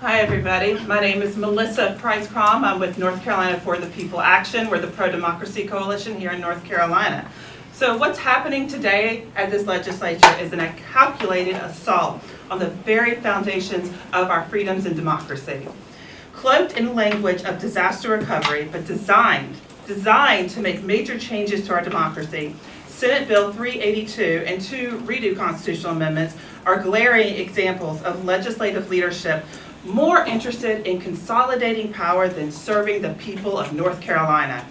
Hi everybody, my name is Melissa Price-Crom. I'm with North Carolina for the People Action. We're the pro-democracy coalition here in North Carolina. So what's happening today at this legislature is a calculated assault on the very foundations of our freedoms and democracy. Cloaked in language of disaster recovery, but designed to make major changes to our democracy, Senate Bill 382 and two redo constitutional amendments are glaring examples of legislative leadership more interested in consolidating power than serving the people of North Carolina.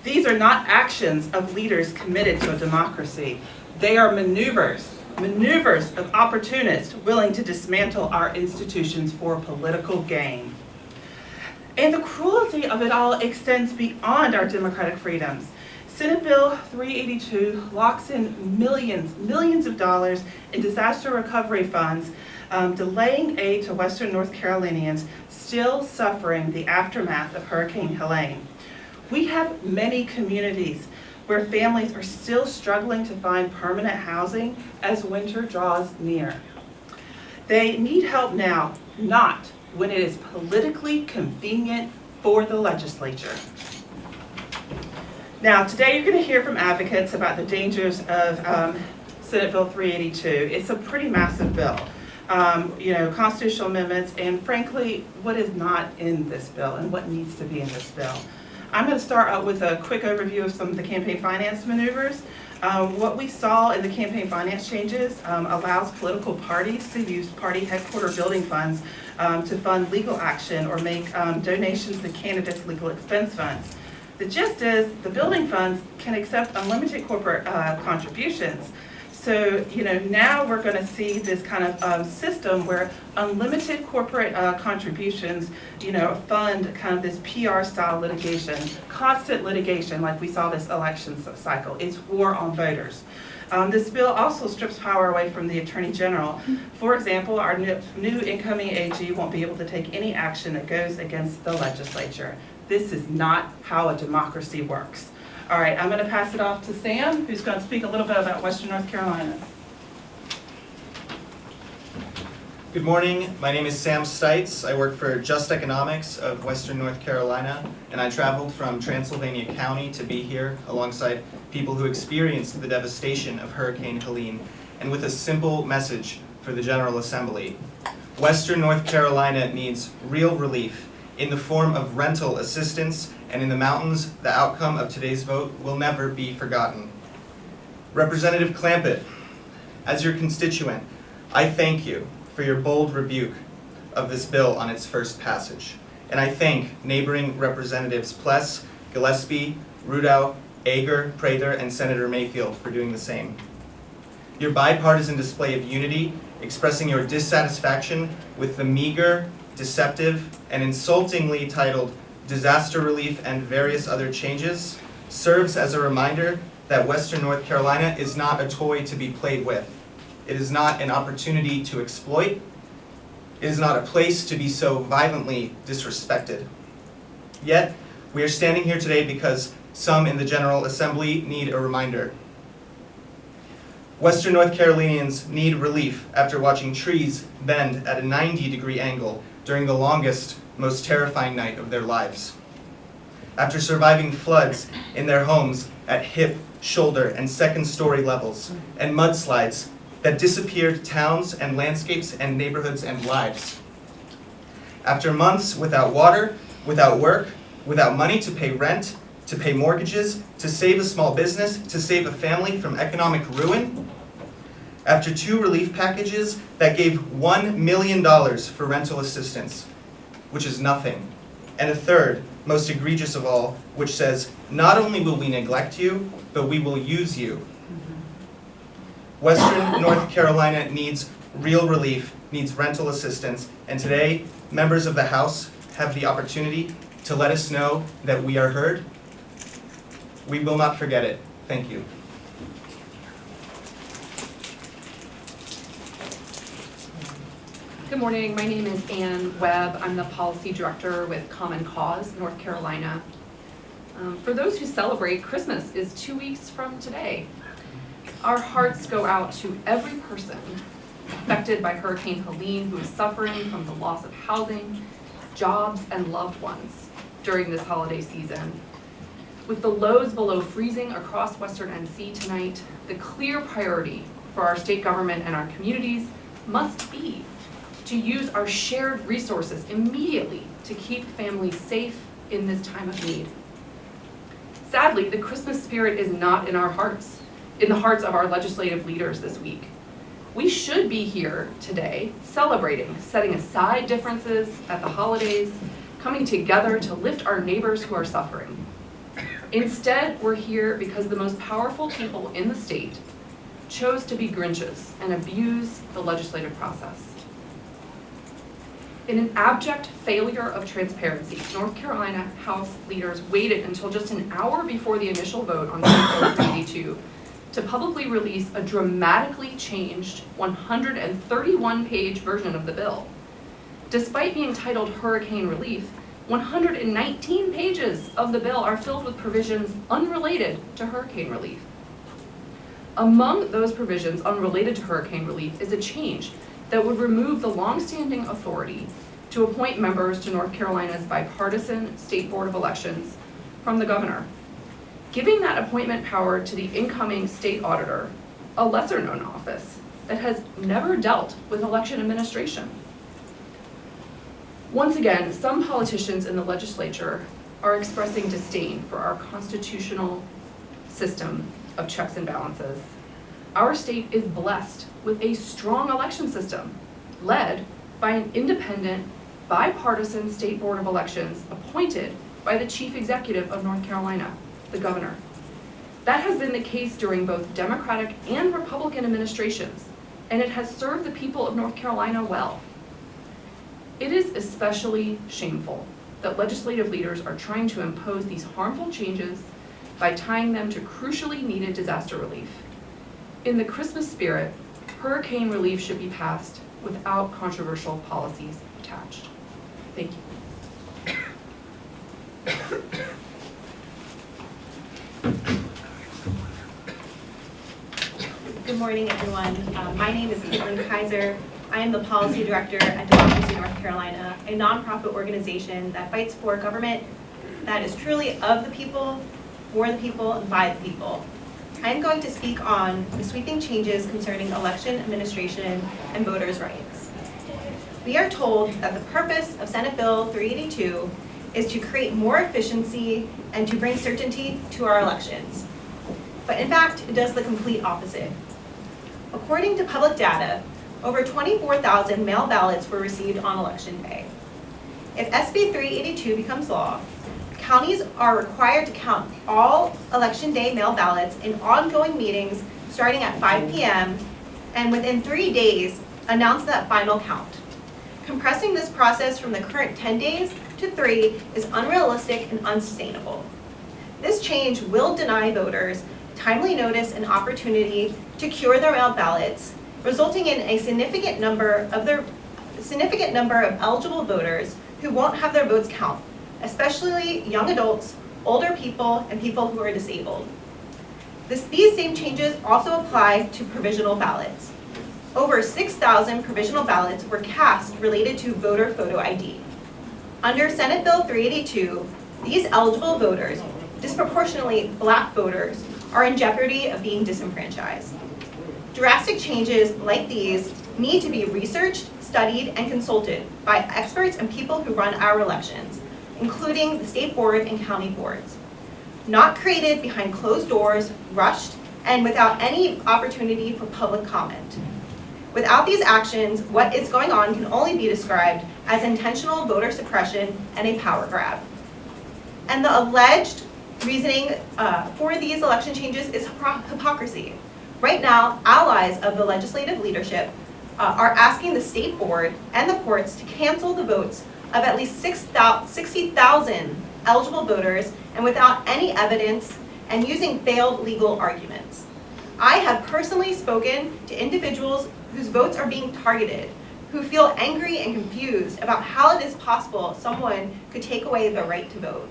These are not actions of leaders committed to a democracy. They are maneuvers of opportunists willing to dismantle our institutions for political gain. And the cruelty of it all extends beyond our democratic freedoms. Senate Bill 382 locks in millions of dollars in disaster recovery funds, delaying aid to Western North Carolinians still suffering the aftermath of Hurricane Helene. We have many communities where families are still struggling to find permanent housing as winter draws near. They need help now, not when it is politically convenient for the legislature. Now, today you're going to hear from advocates about the dangers of Senate Bill 382. It's a pretty massive bill. Constitutional amendments, and frankly, what is not in this bill and what needs to be in this bill. I'm going to start out with a quick overview of some of the campaign finance maneuvers. What we saw in the campaign finance changes allows political parties to use party headquarter building funds to fund legal action or make donations to candidates' legal expense funds. The gist is the building funds can accept unlimited corporate contributions. So, now we're going to see this kind of system where unlimited corporate contributions, fund kind of this PR style litigation, constant litigation like we saw this election cycle. It's war on voters. This bill also strips power away from the Attorney General. For example, our new incoming AG won't be able to take any action that goes against the legislature. This is not how a democracy works. All right, I'm going to pass it off to Sam, who's going to speak a little bit about Western North Carolina. Good morning, my name is Sam Stites. I work for Just Economics of Western North Carolina, and I traveled from Transylvania County to be here alongside people who experienced the devastation of Hurricane Helene, and with a simple message for the General Assembly. Western North Carolina needs real relief in the form of rental assistance, and in the mountains, the outcome of today's vote will never be forgotten. Representative Clampett, as your constituent, I thank you for your bold rebuke of this bill on its first passage. And I thank neighboring Representatives Pless, Gillespie, Rudow, Ager, Prather, and Senator Mayfield for doing the same. Your bipartisan display of unity, expressing your dissatisfaction with the meager, deceptive, and insultingly titled disaster relief and various other changes, serves as a reminder that Western North Carolina is not a toy to be played with. It is not an opportunity to exploit. It is not a place to be so violently disrespected. Yet, we are standing here today because some in the General Assembly need a reminder. Western North Carolinians need relief after watching trees bend at a 90-degree angle during the longest, most terrifying night of their lives. After surviving floods in their homes at hip, shoulder, and second-story levels, and mudslides that disappeared towns and landscapes and neighborhoods and lives. After months without water, without work, without money to pay rent, to pay mortgages, to save a small business, to save a family from economic ruin. After two relief packages that gave $1 million for rental assistance, which is nothing. And a third, most egregious of all, which says, not only will we neglect you, but we will use you. Western North Carolina needs real relief, needs rental assistance, and today, members of the House have the opportunity to let us know that we are heard. We will not forget it. Thank you. Good morning, my name is Ann Webb. I'm the Policy Director with Common Cause, North Carolina. For those who celebrate, Christmas is 2 weeks from today. Our hearts go out to every person affected by Hurricane Helene, who is suffering from the loss of housing, jobs, and loved ones during this holiday season. With the lows below freezing across Western NC tonight, the clear priority for our state government and our communities must be to use our shared resources immediately to keep families safe in this time of need. Sadly, the Christmas spirit is not in the hearts of our legislative leaders this week. We should be here today celebrating, setting aside differences at the holidays, coming together to lift our neighbors who are suffering. Instead, we're here because the most powerful people in the state chose to be Grinches and abuse the legislative process. In an abject failure of transparency, North Carolina House leaders waited until just an hour before the initial vote on Senate Bill 382 to publicly release a dramatically changed 131-page version of the bill. Despite being titled Hurricane Relief, 119 pages of the bill are filled with provisions unrelated to hurricane relief. Among those provisions unrelated to hurricane relief is a change that would remove the longstanding authority to appoint members to North Carolina's bipartisan State Board of Elections from the governor, giving that appointment power to the incoming state auditor, a lesser-known office that has never dealt with election administration. Once again, some politicians in the legislature are expressing disdain for our constitutional system of checks and balances. Our state is blessed with a strong election system led by an independent, bipartisan State Board of Elections appointed by the Chief Executive of North Carolina, the governor. That has been the case during both Democratic and Republican administrations, and it has served the people of North Carolina well. It is especially shameful that legislative leaders are trying to impose these harmful changes by tying them to crucially needed disaster relief. In the Christmas spirit, hurricane relief should be passed without controversial policies attached. Thank you. Good morning, everyone. My name is Caitlin Kaiser. I am the Policy Director at Democracy North Carolina, a nonprofit organization that fights for government that is truly of the people, for the people, and by the people. I am going to speak on the sweeping changes concerning election administration and voters' rights. We are told that the purpose of Senate Bill 382 is to create more efficiency and to bring certainty to our elections. But in fact, it does the complete opposite. According to public data, over 24,000 mail ballots were received on election day. If SB 382 becomes law, counties are required to count all election day mail ballots in ongoing meetings starting at 5 p.m. and within 3 days announce that final count. Compressing this process from the current 10 days to 3 is unrealistic and unsustainable. This change will deny voters timely notice and opportunity to cure their mail ballots, resulting in a significant number of eligible voters who won't have their votes count, especially young adults, older people, and people who are disabled. These same changes also apply to provisional ballots. Over 6,000 provisional ballots were cast related to voter photo ID. Under Senate Bill 382, these eligible voters, disproportionately Black voters, are in jeopardy of being disenfranchised. Drastic changes like these need to be researched, studied, and consulted by experts and people who run our elections, including the state board and county boards. Not created behind closed doors, rushed, and without any opportunity for public comment. Without these actions, what is going on can only be described as intentional voter suppression and a power grab. And the alleged reasoning for these election changes is hypocrisy. Right now, allies of the legislative leadership are asking the state board and the courts to cancel the votes of at least 60,000 eligible voters and without any evidence and using failed legal arguments. I have personally spoken to individuals whose votes are being targeted, who feel angry and confused about how it is possible someone could take away the right to vote.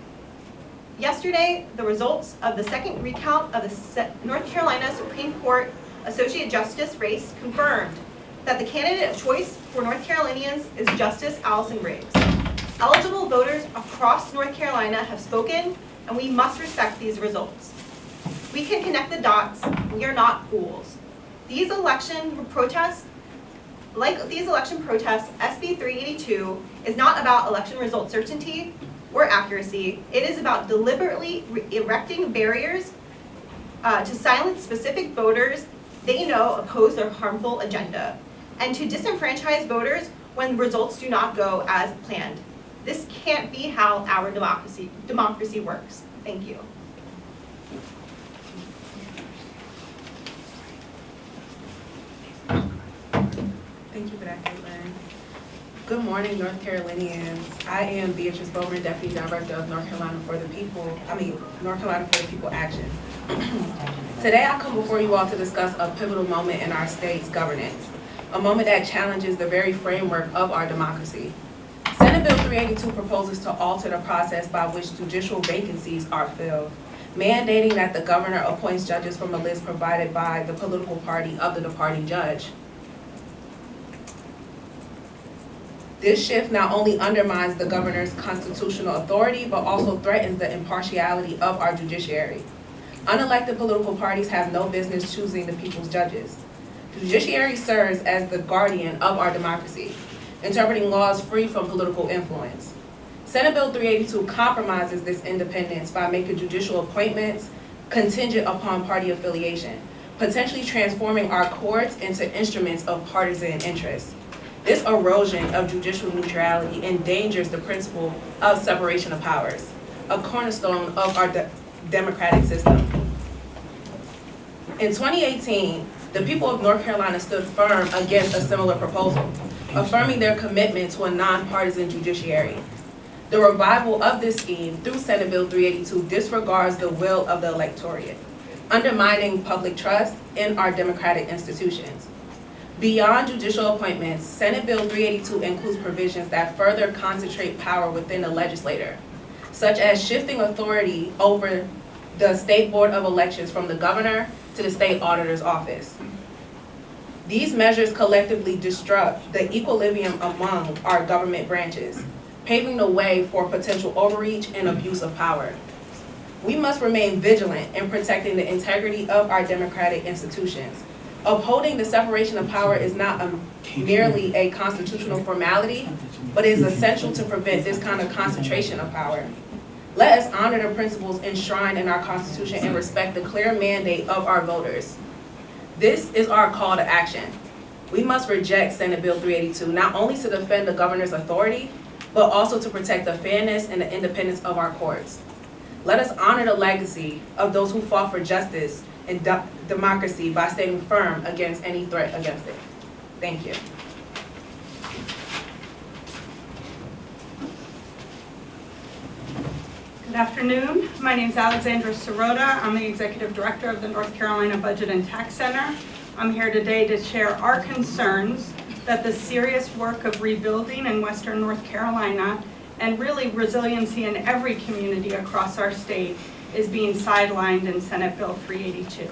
Yesterday, the results of the second recount of the North Carolina Supreme Court Associate Justice race confirmed that the candidate of choice for North Carolinians is Justice Allison Riggs. Eligible voters across North Carolina have spoken, and we must respect these results. We can connect the dots. We are not fools. These election protests, SB 382 is not about election result certainty or accuracy. It is about deliberately erecting barriers to silence specific voters they know oppose their harmful agenda, and to disenfranchise voters when results do not go as planned. This can't be how our democracy works. Thank you. Thank you for that, Caitlin. Good morning, North Carolinians. I am Beatrice Bowman, Deputy Director of North Carolina for the People Action. Today I come before you all to discuss a pivotal moment in our state's governance, a moment that challenges the very framework of our democracy. Senate Bill 382 proposes to alter the process by which judicial vacancies are filled, mandating that the governor appoints judges from a list provided by the political party of the departing judge. This shift not only undermines the governor's constitutional authority, but also threatens the impartiality of our judiciary. Unelected political parties have no business choosing the people's judges. The judiciary serves as the guardian of our democracy, interpreting laws free from political influence. Senate Bill 382 compromises this independence by making judicial appointments contingent upon party affiliation, potentially transforming our courts into instruments of partisan interest. This erosion of judicial neutrality endangers the principle of separation of powers, a cornerstone of our democratic system. In 2018, the people of North Carolina stood firm against a similar proposal, affirming their commitment to a nonpartisan judiciary. The revival of this scheme through Senate Bill 382 disregards the will of the electorate, undermining public trust in our democratic institutions. Beyond judicial appointments, Senate Bill 382 includes provisions that further concentrate power within the legislature, such as shifting authority over the State Board of Elections from the governor to the state auditor's office. These measures collectively disrupt the equilibrium among our government branches, paving the way for potential overreach and abuse of power. We must remain vigilant in protecting the integrity of our democratic institutions. Upholding the separation of power is not merely a constitutional formality, but is essential to prevent this kind of concentration of power. Let us honor the principles enshrined in our Constitution and respect the clear mandate of our voters. This is our call to action. We must reject Senate Bill 382, not only to defend the governor's authority, but also to protect the fairness and the independence of our courts. Let us honor the legacy of those who fought for justice and democracy by staying firm against any threat against it. Thank you. Good afternoon. My name is Alexandra Sirota. I'm the Executive Director of the North Carolina Budget and Tax Center. I'm here today to share our concerns that the serious work of rebuilding in Western North Carolina and really resiliency in every community across our state is being sidelined in Senate Bill 382.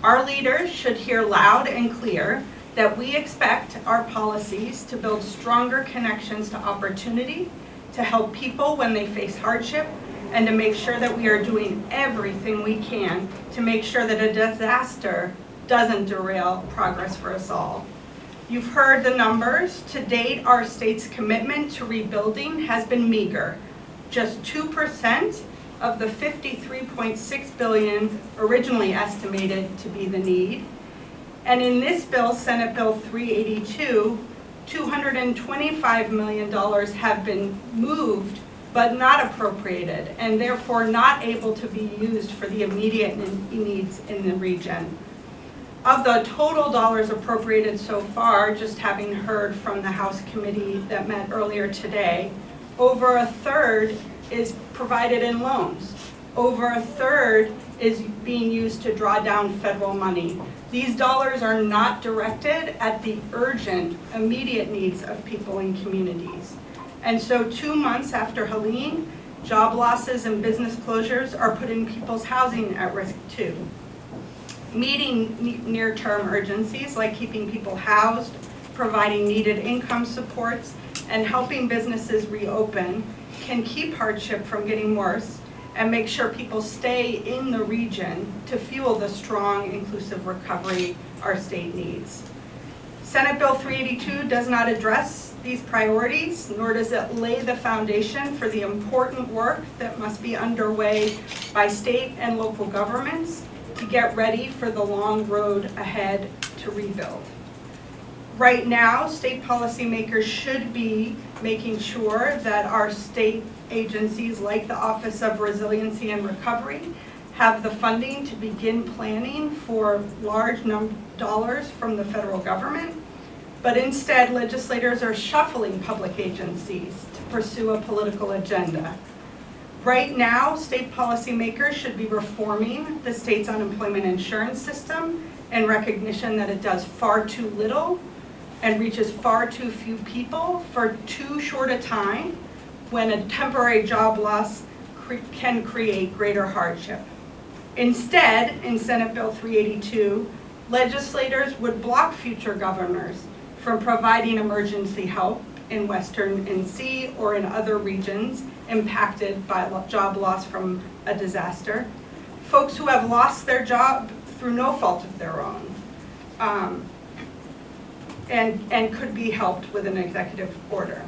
Our leaders should hear loud and clear that we expect our policies to build stronger connections to opportunity, to help people when they face hardship, and to make sure that we are doing everything we can to make sure that a disaster doesn't derail progress for us all. You've heard the numbers. To date, our state's commitment to rebuilding has been meager. Just 2% of the $53.6 billion originally estimated to be the need. And in this bill, Senate Bill 382, $225 million have been moved but not appropriated, and therefore not able to be used for the immediate needs in the region. Of the total dollars appropriated so far, just having heard from the House committee that met earlier today, over a third is provided in loans. Over a third is being used to draw down federal money. These dollars are not directed at the urgent, immediate needs of people in communities. And so 2 months after Helene, job losses and business closures are putting people's housing at risk too. meeting near-term urgencies like keeping people housed, providing needed income supports, and helping businesses reopen can keep hardship from getting worse and make sure people stay in the region to fuel the strong, inclusive recovery our state needs. Senate Bill 382 does not address these priorities, nor does it lay the foundation for the important work that must be underway by state and local governments to get ready for the long road ahead to rebuild. Right now, state policymakers should be making sure that our state agencies like the Office of Resiliency and Recovery have the funding to begin planning for large dollars from the federal government. But instead, legislators are shuffling public agencies to pursue a political agenda. Right now, state policymakers should be reforming the state's unemployment insurance system in recognition that it does far too little and reaches far too few people for too short a time when a temporary job loss can create greater hardship. Instead, in Senate Bill 382, legislators would block future governors from providing emergency help in Western NC or in other regions impacted by job loss from a disaster. Folks who have lost their job through no fault of their own. And could be helped with an executive order.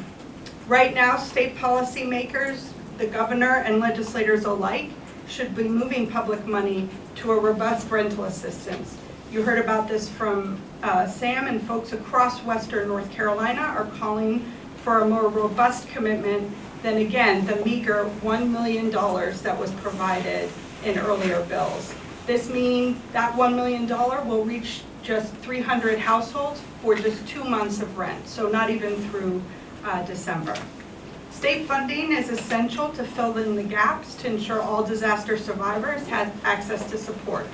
Right now, state policymakers, the governor and legislators alike, should be moving public money to a robust rental assistance. You heard about this from Sam, and folks across Western North Carolina are calling for a more robust commitment than, again, the meager $1 million that was provided in earlier bills. This means that $1 million will reach just 300 households for just 2 months of rent, so not even through December. State funding is essential to fill in the gaps to ensure all disaster survivors have access to support.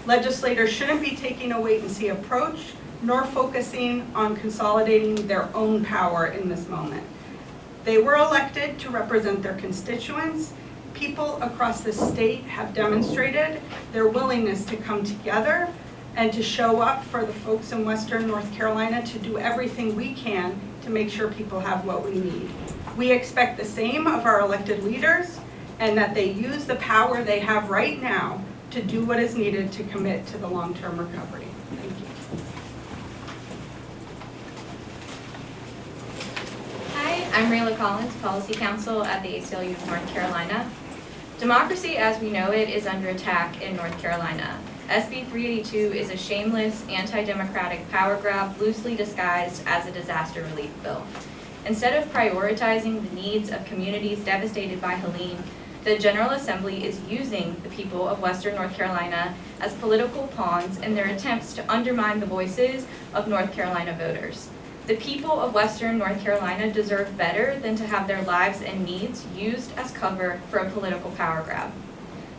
Legislators shouldn't be taking a wait-and-see approach, nor focusing on consolidating their own power in this moment. They were elected to represent their constituents. People across the state have demonstrated their willingness to come together and to show up for the folks in Western North Carolina to do everything we can to make sure people have what we need. We expect the same of our elected leaders, and that they use the power they have right now to do what is needed to commit to the long-term recovery. Thank you. Hi, I'm Rayla Collins, Policy Counsel at the ACLU of North Carolina. Democracy as we know it is under attack in North Carolina. SB 382 is a shameless, anti-democratic power grab loosely disguised as a disaster relief bill. Instead of prioritizing the needs of communities devastated by Helene, the General Assembly is using the people of Western North Carolina as political pawns in their attempts to undermine the voices of North Carolina voters. The people of Western North Carolina deserve better than to have their lives and needs used as cover for a political power grab.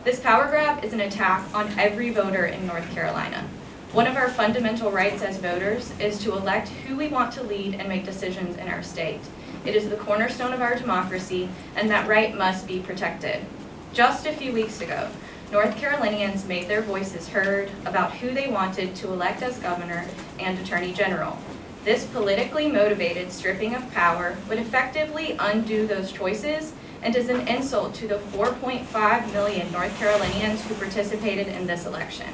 This power grab is an attack on every voter in North Carolina. One of our fundamental rights as voters is to elect who we want to lead and make decisions in our state. It is the cornerstone of our democracy, and that right must be protected. Just a few weeks ago, North Carolinians made their voices heard about who they wanted to elect as governor and attorney general. This politically motivated stripping of power would effectively undo those choices and is an insult to the 4.5 million North Carolinians who participated in this election.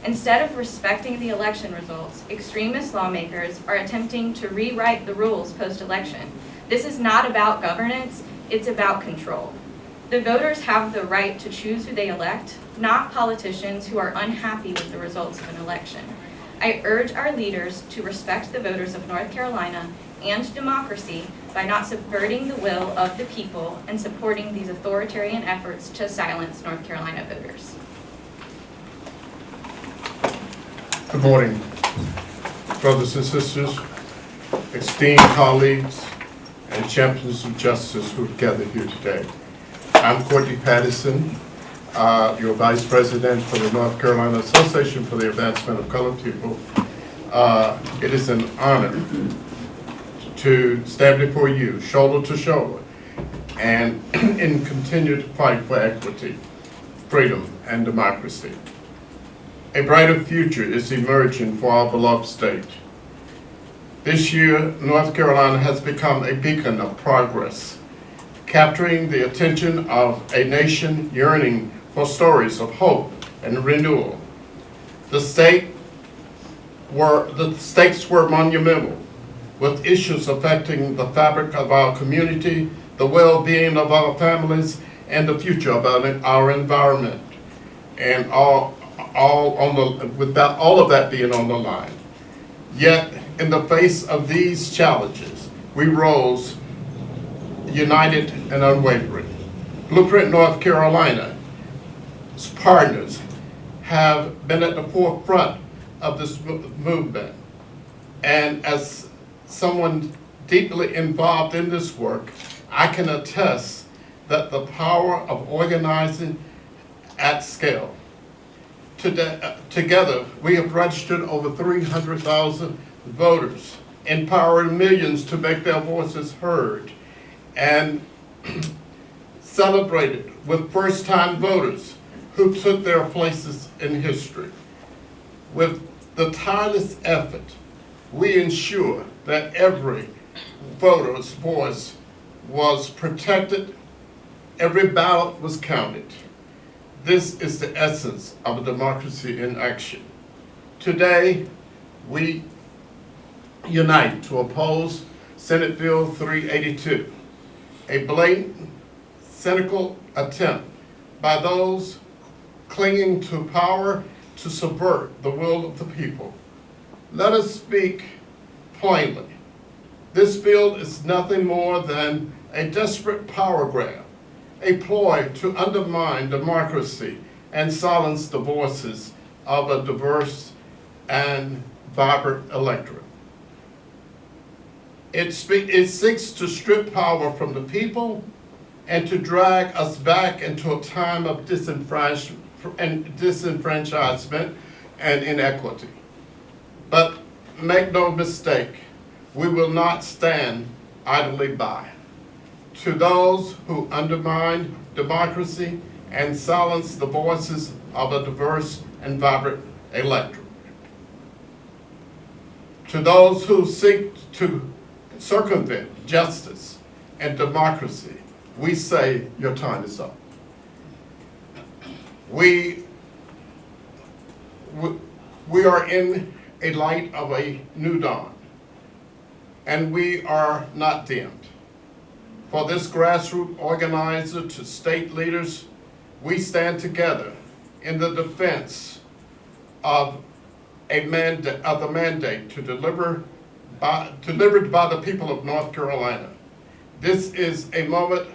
Instead of respecting the election results, extremist lawmakers are attempting to rewrite the rules post-election. This is not about governance, it's about control. The voters have the right to choose who they elect, not politicians who are unhappy with the results of an election. I urge our leaders to respect the voters of North Carolina and democracy by not subverting the will of the people and supporting these authoritarian efforts to silence North Carolina voters. Good morning, brothers and sisters, esteemed colleagues, and champions of justice who have gathered here today. I'm Courtney Patterson, your Vice President for the North Carolina Association for the Advancement of Colored People. It is an honor to stand before you, shoulder to shoulder, and continue to fight for equity, freedom, and democracy. a brighter future is emerging for our beloved state. This year, North Carolina has become a beacon of progress, capturing the attention of a nation yearning for stories of hope and renewal. The stakes were monumental, with issues affecting the fabric of our community, the well-being of our families, and the future of our environment, and all of that being on the line. Yet, in the face of these challenges, we rose united and unwavering. Blueprint North Carolina's partners have been at the forefront of this movement. And as someone deeply involved in this work, I can attest that the power of organizing at scale. Together, we have registered over 300,000 voters, empowering millions to make their voices heard, and celebrated with first-time voters who took their places in history. With the tireless effort, we ensure that every voter's voice was protected, every ballot was counted. This is the essence of a democracy in action. Today, we unite to oppose Senate Bill 382, a blatant, cynical attempt by those clinging to power to subvert the will of the people. Let us speak plainly. This bill is nothing more than a desperate power grab, a ploy to undermine democracy and silence the voices of a diverse and vibrant electorate. It seeks to strip power from the people and to drag us back into a time of disenfranchisement and inequity. But make no mistake, we will not stand idly by. To those who undermine democracy and silence the voices of a diverse and vibrant electorate. To those who seek to circumvent justice and democracy, we say your time is up. We are in a light of a new dawn, and we are not dimmed. For this grassroots organizer to state leaders, we stand together in the defense of the mandate delivered by the people of North Carolina. This is a moment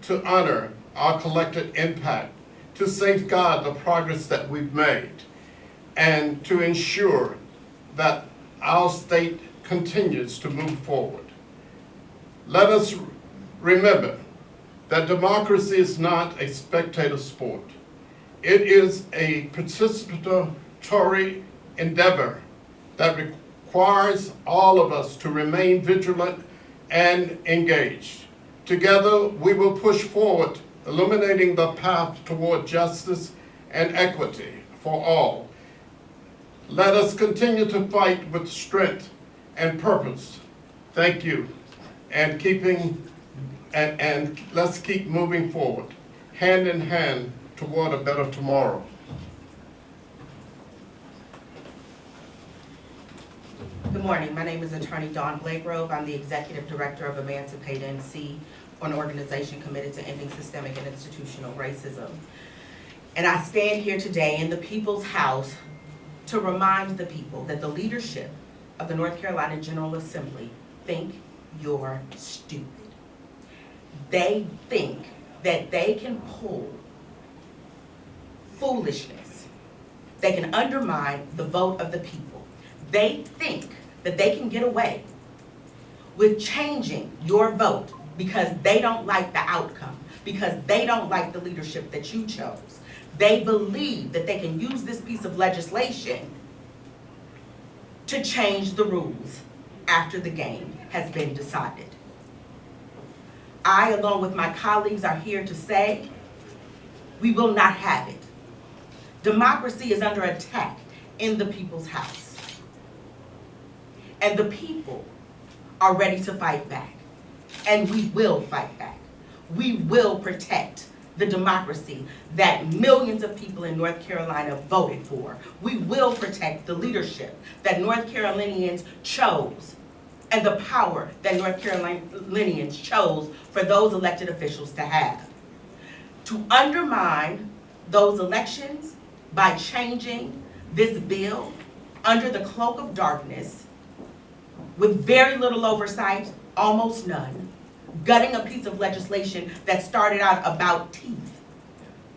to honor our collective impact, to safeguard the progress that we've made, and to ensure that our state continues to move forward. Let us remember that democracy is not a spectator sport. It is a participatory endeavor that requires all of us to remain vigilant and engaged. Together, we will push forward, illuminating the path toward justice and equity for all. Let us continue to fight with strength and purpose. Thank you. And let's keep moving forward, hand in hand toward a better tomorrow. Good morning. My name is Attorney Dawn Blakegrove. I'm the Executive Director of Emancipate NC, an organization committed to ending systemic and institutional racism. And I stand here today in the People's House to remind the people that the leadership of the North Carolina General Assembly think you're stupid. They think that they can pull foolishness. They can undermine the vote of the people. They think that they can get away with changing your vote because they don't like the outcome, because they don't like the leadership that you chose. They believe that they can use this piece of legislation to change the rules after the game has been decided. I, along with my colleagues, are here to say we will not have it. Democracy is under attack in the people's house. And the people are ready to fight back. And we will fight back. We will protect the democracy that millions of people in North Carolina voted for. We will protect the leadership that North Carolinians chose and the power that North Carolinians chose for those elected officials to have. To undermine those elections by changing this bill under the cloak of darkness with very little oversight, almost none, gutting a piece of legislation that started out about teeth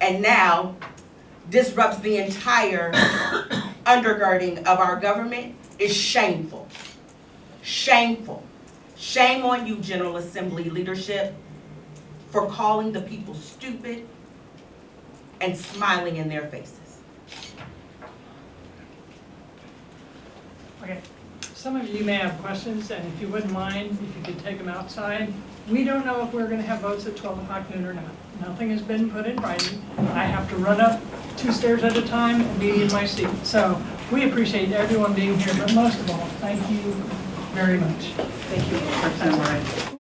and now disrupts the entire undergirding of our government is shameful. Shameful. Shame on you, General Assembly leadership, for calling the people stupid and smiling in their faces. Okay, some of you may have questions, and if you wouldn't mind, if you could take them outside. We don't know if we're gonna have votes at 12 o'clock noon or not. Nothing has been put in writing. I have to run up 2 stairs at a time and be in my seat. So we appreciate everyone being here, but most of all, thank you very much. Thank you for your time, Ryan.